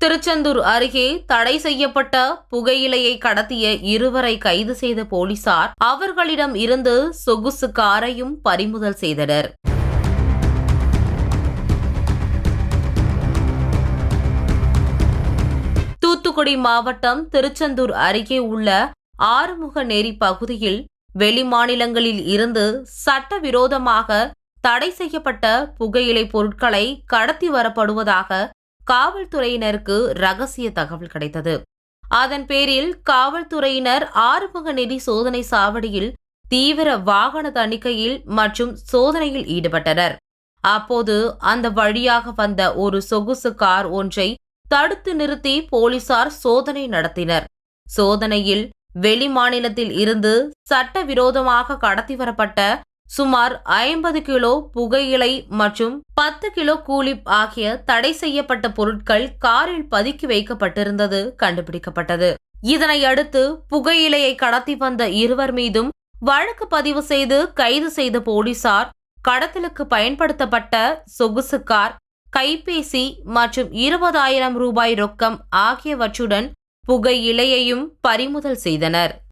திருச்செந்தூர் அருகே தடை செய்யப்பட்ட புகையிலையை கடத்திய இருவரை கைது செய்த போலீசார் அவர்களிடம் இருந்து சொகுசு காரையும் பறிமுதல் செய்தனர். தூத்துக்குடி மாவட்டம் திருச்செந்தூர் அருகே உள்ள ஆறுமுகநேரி பகுதியில் வெளிமாநிலங்களில் இருந்து சட்டவிரோதமாக தடை செய்யப்பட்ட புகையிலை பொருட்களை கடத்தி வரப்படுவதாக காவல்துறையினருக்கு ரகசிய தகவல் கிடைத்தது. அதன் பேரில் காவல்துறையினர் ஆறுமுகநேரி சோதனை சாவடியில் தீவிர வாகன தணிக்கையில் மற்றும் சோதனையில் ஈடுபட்டனர். அப்போது அந்த வழியாக வந்த ஒரு சொகுசு கார் ஒன்றை தடுத்து நிறுத்தி போலீசார் சோதனை நடத்தினர். சோதனையில் வெளிமாநிலத்தில் இருந்து சட்டவிரோதமாக கடத்தி வரப்பட்ட சுமார் 50 கிலோ புகையிலை மற்றும் 10 கிலோ கூலிப் ஆகிய தடை செய்யப்பட்ட பொருட்கள் காரில் பதுக்கி வைக்கப்பட்டிருந்தது கண்டுபிடிக்கப்பட்டது. இதனையடுத்து புகையிலையை கடத்தி வந்த இருவர் மீதும் வழக்கு பதிவு செய்து கைது செய்த போலீசார் கடத்தலுக்கு பயன்படுத்தப்பட்ட சொகுசு கார், கைபேசி மற்றும் 20,000 ரூபாய் ரொக்கம் ஆகியவற்றுடன் புகையிலையையும் பறிமுதல் செய்தனர்.